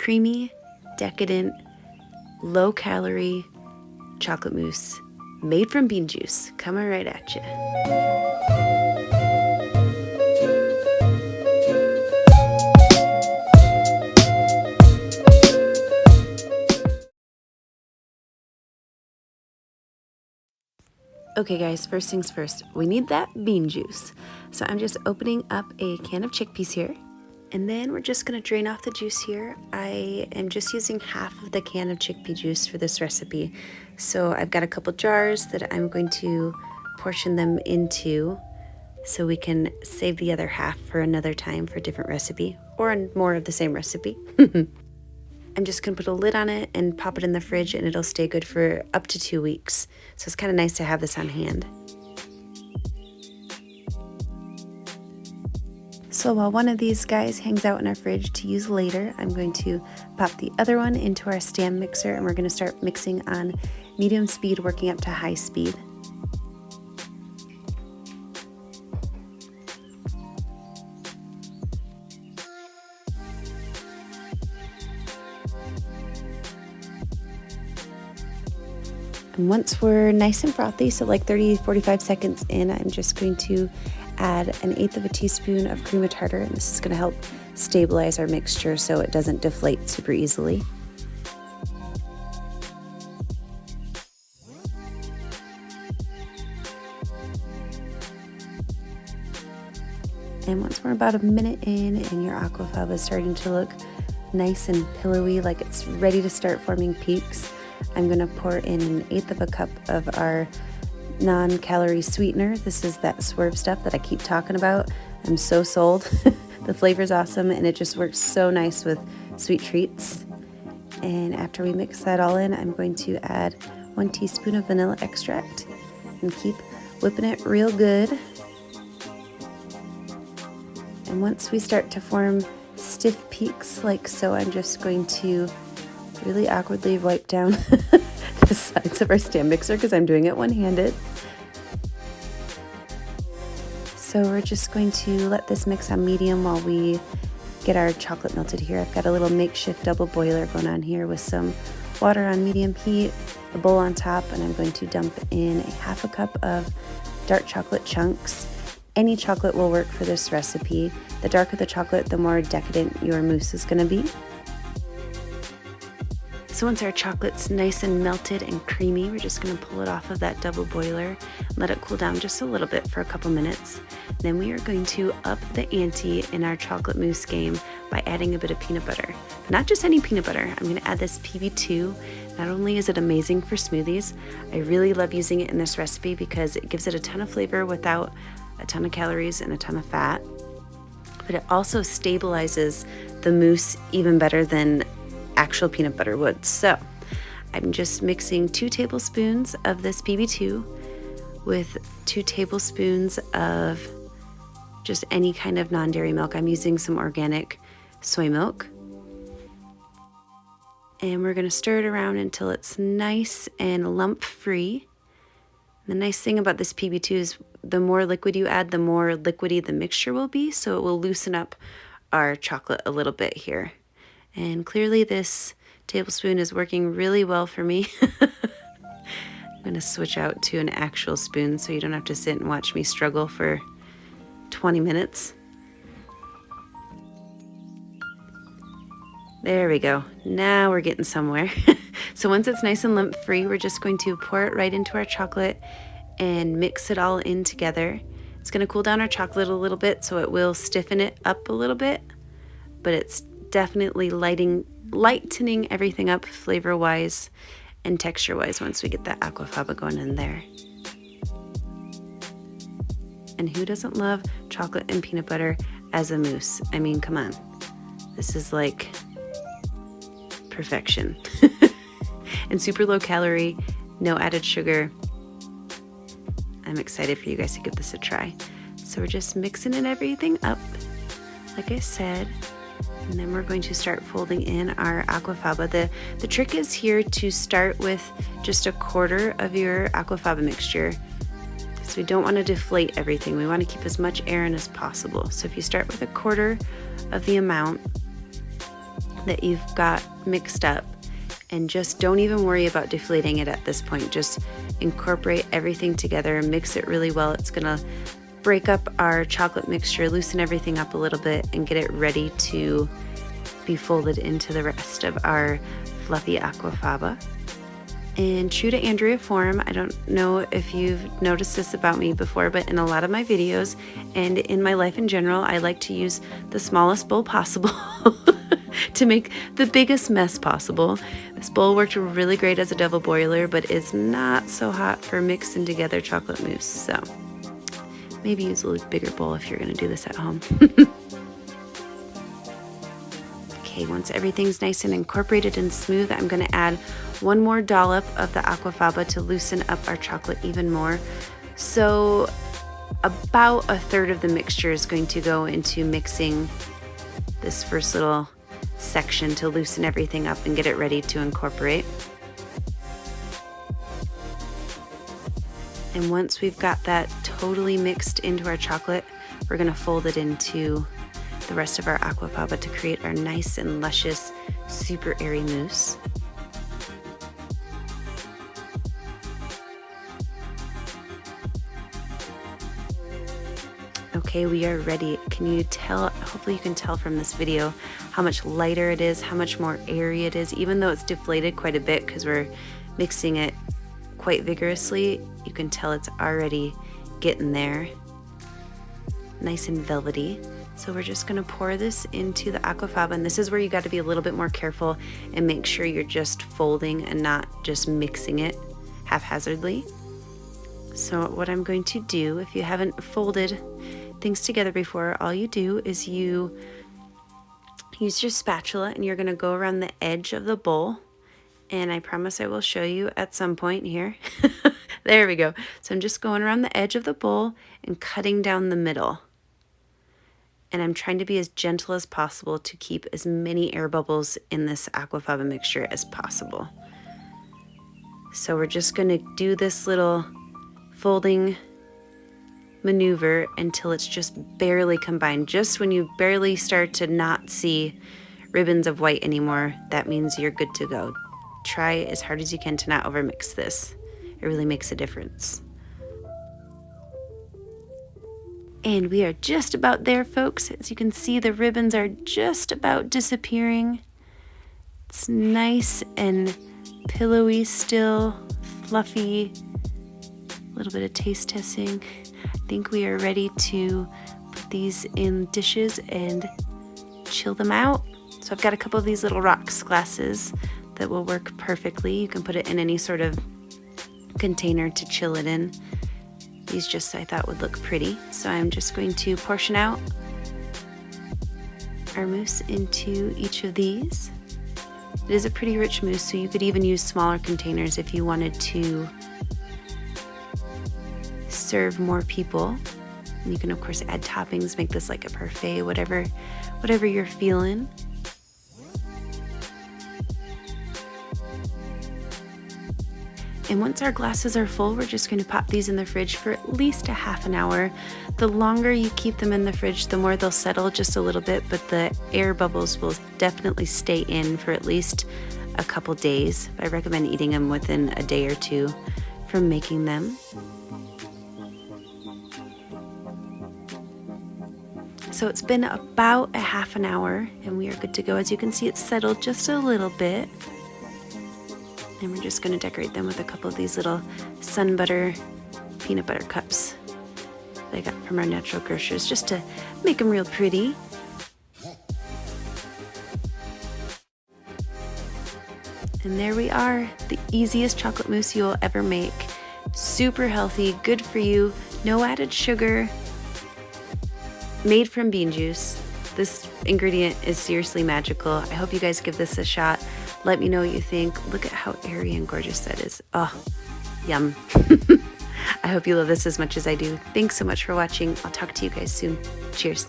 creamy, decadent, low-calorie chocolate mousse made from bean juice, coming right at you. Okay guys, first things first, we need that bean juice. So I'm just opening up a can of chickpeas here, and then we're just gonna drain off the juice here. I am just using half of the can of chickpea juice for this recipe. So I've got a couple jars that I'm going to portion them into so we can save the other half for another time for a different recipe or more of the same recipe. I'm just gonna put a lid on it and pop it in the fridge, and it'll stay good for up to 2 weeks. So it's kind of nice to have this on hand. So while one of these guys hangs out in our fridge to use later, I'm going to pop the other one into our stand mixer, and we're gonna start mixing on medium speed, working up to high speed. And once we're nice and frothy, so like 30-45 seconds in, I'm just going to add 1/8 of a teaspoon of cream of tartar, and this is going to help stabilize our mixture so it doesn't deflate super easily. And once we're about a minute in and your aquafaba is starting to look nice and pillowy, like it's ready to start forming peaks, I'm going to pour in 1/8 of a cup of our non-calorie sweetener. This is that Swerve stuff that I keep talking about. I'm so sold. The flavor's awesome, and it just works so nice with sweet treats. And after we mix that all in, I'm going to add 1 teaspoon of vanilla extract and keep whipping it real good. And once we start to form stiff peaks like so, I'm just going to really awkwardly wipe down the sides of our stand mixer because I'm doing it one-handed. So we're just going to let this mix on medium while we get our chocolate melted here. I've got a little makeshift double boiler going on here with some water on medium heat, a bowl on top, and I'm going to dump in 1/2 cup of dark chocolate chunks. Any chocolate will work for this recipe. The darker the chocolate, the more decadent your mousse is going to be. So once our chocolate's nice and melted and creamy, we're just going to pull it off of that double boiler and let it cool down just a little bit for a couple minutes. Then we are going to up the ante in our chocolate mousse game by adding a bit of peanut butter. But not just any peanut butter. I'm going to add this PB2. Not only is it amazing for smoothies, I really love using it in this recipe because it gives it a ton of flavor without a ton of calories and a ton of fat. But it also stabilizes the mousse even better than actual peanut butter would. So I'm just mixing 2 tablespoons of this PB2 with 2 tablespoons of just any kind of non-dairy milk. I'm using some organic soy milk. And we're going to stir it around until it's nice and lump-free. The nice thing about this PB2 is the more liquid you add, the more liquidy the mixture will be, so it will loosen up our chocolate a little bit here. And clearly this tablespoon is working really well for me. I'm going to switch out to an actual spoon so you don't have to sit and watch me struggle for 20 minutes. There we go. Now we're getting somewhere. So once it's nice and lump-free, we're just going to pour it right into our chocolate and mix it all in together. It's going to cool down our chocolate a little bit, so it will stiffen it up a little bit, but it's definitely lightening everything up flavor-wise and texture-wise once we get that aquafaba going in there. And who doesn't love chocolate and peanut butter as a mousse? I mean, come on. This is like perfection. And super low calorie, no added sugar. I'm excited for you guys to give this a try. So we're just mixing in everything up, like I said. And then we're going to start folding in our aquafaba. The trick is here to start with just 1/4 of your aquafaba mixture. So we don't want to deflate everything. We want to keep as much air in as possible. So if you start with 1/4 of the amount, that you've got mixed up, and just don't even worry about deflating it at this point. Just incorporate everything together and mix it really well. It's gonna break up our chocolate mixture, loosen everything up a little bit, and get it ready to be folded into the rest of our fluffy aquafaba. And true to Andrea form, I don't know if you've noticed this about me before, but in a lot of my videos and in my life in general, I like to use the smallest bowl possible to make the biggest mess possible. This bowl worked really great as a double boiler, but it's not so hot for mixing together chocolate mousse. So maybe use a little bigger bowl if you're going to do this at home. Okay, once everything's nice and incorporated and smooth, I'm going to add one more dollop of the aquafaba to loosen up our chocolate even more. So about a third of the mixture is going to go into mixing this first little section to loosen everything up and get it ready to incorporate. And once we've got that totally mixed into our chocolate, we're going to fold it into the rest of our aquafaba to create our nice and luscious, super airy mousse. Okay, we are ready. Can you tell, hopefully you can tell from this video how much lighter it is, how much more airy it is, even though it's deflated quite a bit because we're mixing it quite vigorously. You can tell it's already getting there, nice and velvety. So we're just gonna pour this into the aquafaba, and this is where you got to be a little bit more careful and make sure you're just folding and not just mixing it haphazardly. So what I'm going to do, if you haven't folded things together before, all you do is you use your spatula and you're going to go around the edge of the bowl, and I promise I will show you at some point here. There we go. So I'm just going around the edge of the bowl and cutting down the middle, and I'm trying to be as gentle as possible to keep as many air bubbles in this aquafaba mixture as possible. So we're just going to do this little folding maneuver until it's just barely combined. Just when you barely start to not see ribbons of white anymore, that means you're good to go. Try as hard as you can to not overmix this. It really makes a difference. And we are just about there, folks. As you can see, the ribbons are just about disappearing. It's nice and pillowy still, fluffy, a little bit of taste testing. I think we are ready to put these in dishes and chill them out. So I've got a couple of these little rocks glasses that will work perfectly. You can put it in any sort of container to chill it in. These just I thought would look pretty. So I'm just going to portion out our mousse into each of these. It is a pretty rich mousse, so you could even use smaller containers if you wanted to serve more people. And you can of course add toppings, make this like a parfait, whatever you're feeling. And once our glasses are full, we're just going to pop these in the fridge for at least a half an hour. The longer you keep them in the fridge, the more they'll settle just a little bit, but the air bubbles will definitely stay in for at least a couple days. I recommend eating them within a day or two from making them. So it's been about a half an hour and we are good to go. As you can see, it's settled just a little bit. And we're just going to decorate them with a couple of these little sun butter, peanut butter cups that I got from our natural grocers, just to make them real pretty. And there we are, the easiest chocolate mousse you'll ever make. Super healthy, good for you, no added sugar, made from bean juice. This ingredient is seriously magical. I hope you guys give this a shot. Let me know what you think. Look at how airy and gorgeous that is. Oh, yum. I hope you love this as much as I do. Thanks so much for watching. I'll talk to you guys soon. Cheers.